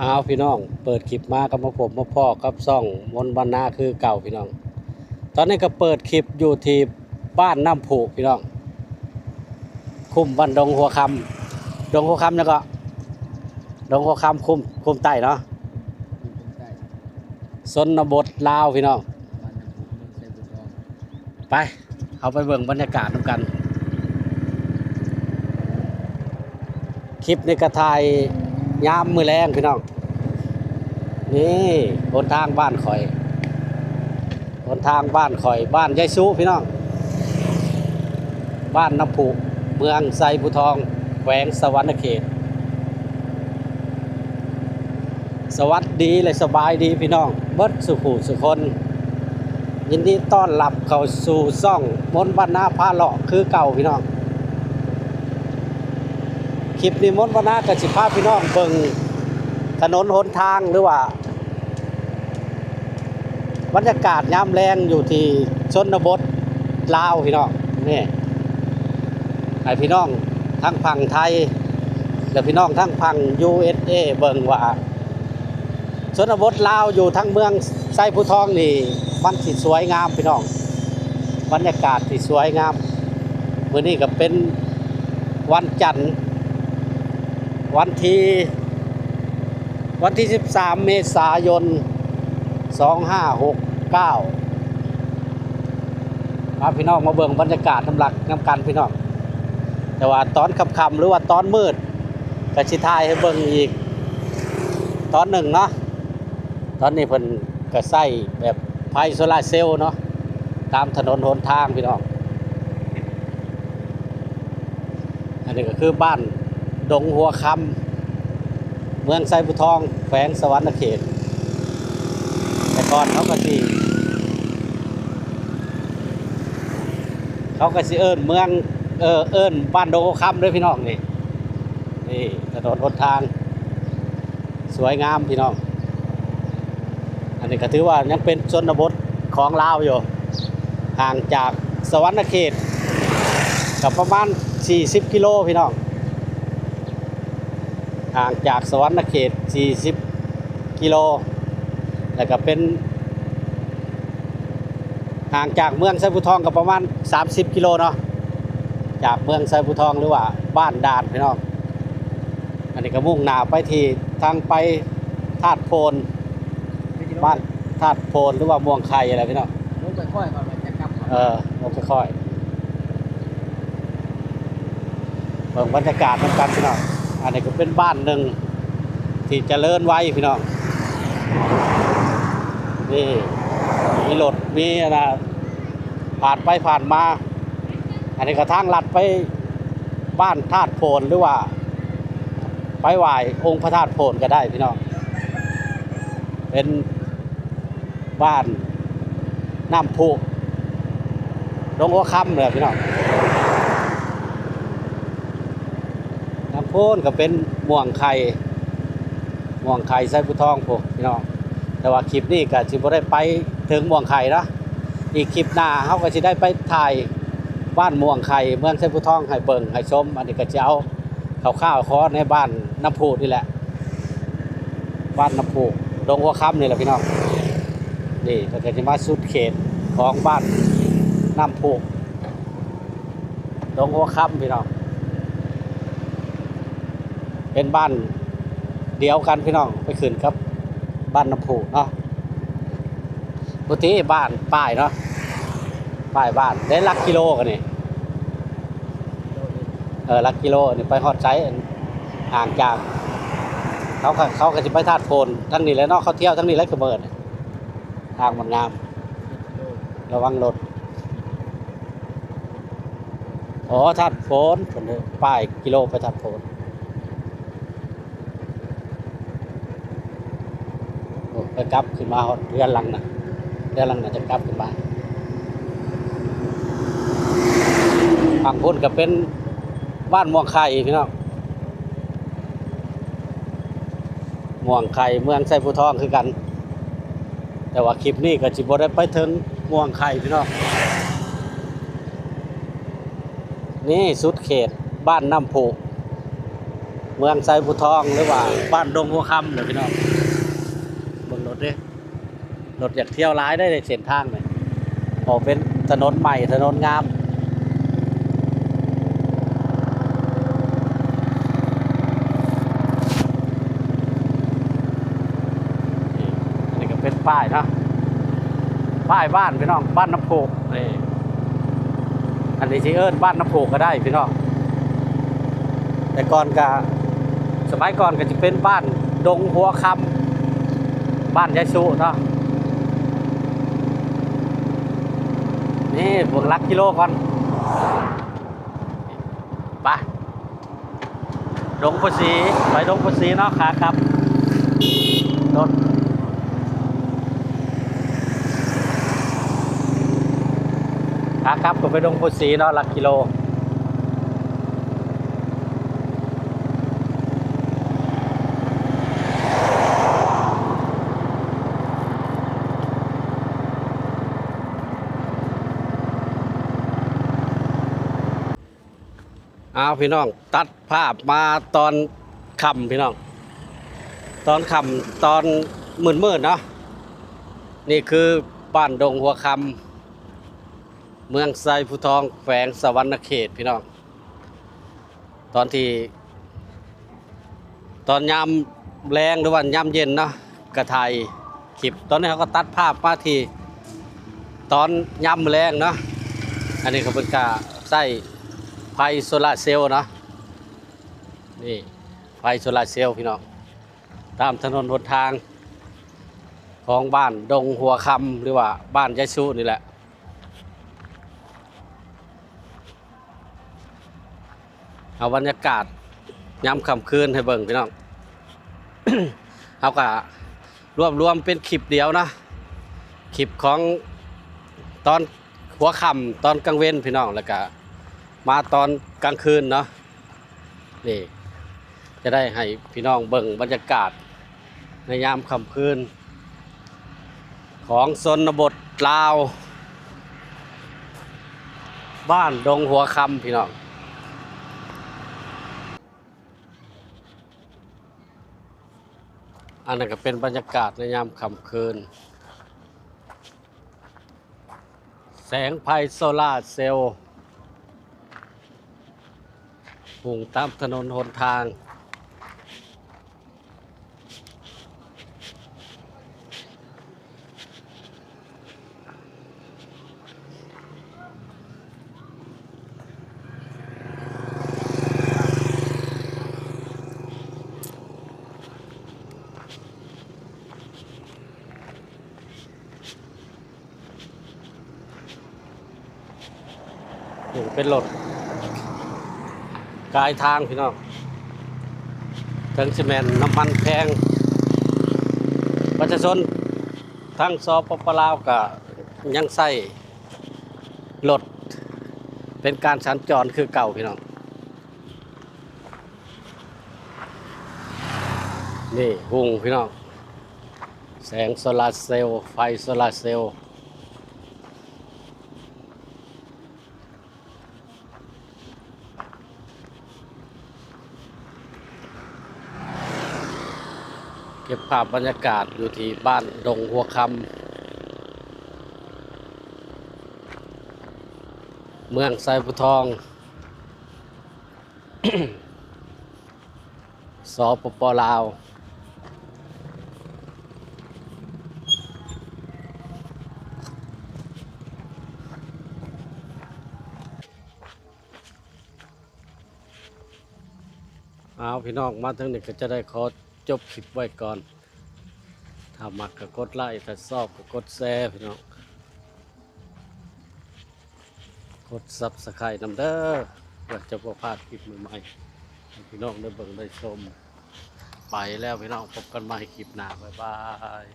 อ้าวพี่น้องเปิดคลิปมากับมาผมมาพ่อกับซ่องมนต์บรรณาคือเก่าพี่น้องตอนนี้ก็เปิดคลิปอยู่ที่บ้านน้ำผูพี่น้องคุ้มบ้านดงหัวคำดงหัวคำแล้วก็ดงหัวคำคุ้มใต้เนาะชนบทลาวพี่น้องไปเอาไปเบิ่งบรรยากาศนำกันคลิปในกระทายยามมือแรงพี่น้องนี่บนทางบ้านข่อยบนทางบ้านข่อยบ้านยายซูพี่น้องบ้านน้ำผุเมืองไซบุทองแขวงสวรรณเขตสวัสดีเลยสบายดีพี่น้องเบิดสุขุสุคนยินดีต้อนรับเข้าสู่ซ่องมนต์บรรณาพาเลาะคือเก่าพี่น้องคลิปนี้มนต์บรรณากับสิพาพี่น้องเบิ่งถนนหนทางหรือว่าบรรยากาศยามแรงอยู่ที่ชนบทลาวพี่น้องนี่ให้พี่น้องทั้งฝั่งไทยและพี่น้องทั้งฝั่ง USA เบิ่งว่าชนบทลาวอยู่ทั้งเมืองไซผู้ทองนี่มันสิสวยงามพี่น้องบรรยากาศที่สวยงามมื้อนี้ก็เป็นวันจันทร์วันที่13 เมษายน 2569มาพี่น้องมาเบิ่งบรรยากาศน้ำกันพี่น้องแต่ว่าตอนค่ำๆหรือว่าตอนมืดก็สิถ่ายให้เบิ่งอีกตอนหนึ่งเนาะตอนนี้เพิ่นก็ใช้แบบไฟโซลาร์เซลล์เนาะตามถนนหนทางพี่น้องอันนี้ก็คือบ้านดงหัวคำเมืองไซบุทองแขวงสวรรณเขตแต่ก่อนเขาก็สิเอิ้นเมืองเอิ้นบ้านดงหัวคำด้วยพี่น้องนี่ถนนหนทางสวยงามพี่น้องอันนี้ก็ถือว่ายังเป็นชนบทของลาวอยู่ห่างจากสวรรณเขตกับประมาณ40 กิโลพี่น้องห่างจากสวรรณเขต40 กิโลแล้วก็เป็นห่างจากเมืองไซบุทองกับประมาณ30 กิโลเนาะจากเมืองไซบุทองหรือว่าบ้านด่านพี่น้องอันนี้ก็มุ่งหน้าไปที่ทางไปธาตุโพนบ้านธาตุโพนหรือว่าม่วงไข่อะไรพี่น้องลงไปค่อยก่อนจะกลับลงไปค่อยเบิ่งบรรยากาศนำกันพี่น้องอันนี้ก็เป็นบ้านหนึ่งที่เจริญไว้พี่น้องนี่มีรถมีอะไรผ่านไปผ่านมาอันนี้ก็ทางลัดไปบ้านธาตุโพนหรือว่าไปไหว้องค์พระธาตุโพนก็ได้พี่น้องเป็นบ้านน้ำพุดงหัวค่ำเลยพี่น้องน้ำพุก็เป็นม่วงไข่ไซบุทองพวกพี่น้องแต่ว่าคลิปนี้ก็สิบ่ได้ไปถึงม่วงไข่นะอีกคลิปหน้าเขาก็สิได้ไปถ่ายบ้านม่วงไข่เมืองไซบุทองให้เบิ่งให้ชมอันนี้ก็จะเอาข้าวคอในบ้านน้ำพุนี่แหละบ้านน้ำพุดงหัวค่ำนี่แหละพี่น้องนี่ก็จะมาสุดเขตของบ้านน้ำพุดงหัวค่ำพี่น้องเป็นบ้านเดียวกันพี่น้องไปขึ้นครับบ้านน้ำพุเนาะปกติบ้านป้ายเนาะป้ายบ้านได้ลักกิโลกันนี่ลักกิโลนี่ไปฮอดไซส์ห่างจากเขาก็จะไปธาตุโพนทั้งนี้แล้วเนาะเขาเที่ยวทั้งนี้แล้วก็เบิดทางมันงามระวังรถธาตุโพนป้ายกิโลไปธาตุโพนไปกลับขึ้นมาเรือลังนะจะกลับขึ้นมาฝั่งพ้นก็เป็นบ้านม่วงไข่พี่น้องม่วงไข่เมืองไซบุทองคือกันแต่ว่าคลิปนี้ก็จิบ่ได้ไปถึงม่วงไข่พี่น้องนี่สุดเขตบ้านน้ำพุ เมืองไซบุทองหรือว่าบ้านดงหัวคำเดี๋ยวพี่น้องเบิ่งรถดิรถอยากเที่ยวร้ายได้ในเส้นทางเลยออกเป็นถนนใหม่ถนนงามอันนี้ก็เป็นป้ายเนาะป้ายบ้านพี่น้องบ้านน้ำโพกนี่อันนี้สิเอิ้นบ้านน้ำโพกก็ได้พี่น้องแต่ก่อนก็สมัยก่อนก็จะเป็นบ้านดงหัวคำบ้านยายสุเนาะนี่บวกลักกิโลก่อนไปดงปุสีไปดงปุสีเนาะขาครับรถขาครับก็ไปดงปุสีเนาะลักกิโลเอาพี่น้องตัดภาพมาตอนค่ำพี่น้องตอนค่ำตอนมืดเนาะนี่คือบ้านดงหัวคำเมืองไซภูทองแขวงสะวรรณเขตพี่น้องตอนยามแรงหรือว่ายามเย็นเนาะกระถ่ายคลิปตอนนี้เขาก็ตัดภาพมาที่ตอนยามแรงเนาะอันนี้เขาเป็นกาใส่ไฟโซลาร์เซลล์เนาะนี่ไฟโซลาร์เซลล์พี่น้องตามถนนหนทางของบ้านดงหัวคำหรือว่าบ้านยายสุนี่แหละเอาบรรยากาศย้ำค่ำคืนให้เบิ่งพี่น้อง เอากะรวมเป็นคลิปเดียวนะคลิปของตอนหัวค่ำตอนกลางเว้นพี่น้องแล้วก็มาตอนกลางคืนเนาะนี่จะได้ให้พี่น้องเบิ่งบรรยากาศในยามค่ำคืนของชนบทลาวบ้านดงหัวคำพี่น้องอันนั้นก็เป็นบรรยากาศในยามค่ำคืนแสงไฟโซลาร์เซลล์หุ่งตามถนนหนทางนี่เป็นรถกายทางพี่น้องทั้งซีเมนต์น้ำมันแพงประชาชนทั้งสปป.ลาวก็ยังใส่รถเป็นการสัญจรคือเก่าพี่น้องนี่หุ่งพี่น้องแสงโซลาร์เซลล์ไฟโซลาร์เซลล์เก็บภาพบรรยากาศอยู่ที่บ้านดงหัวคำเมืองไซภูทอง สปป.ลาวเอาพี่น้องมาถึงนี่ก็จะได้ขอจบคลิปไว้ก่อนถ้ามักก็กดไลค์ถ้าชอบก็กดแชร์พี่น้องกดซับสไครต์นำเด้อเพื่อจะบ่พลาดคลิปใหม่ๆให้พี่น้องได้เบิ่งได้ชมไปแล้วพี่น้องพบกันใหม่คลิปหน้าบ๊ายบาย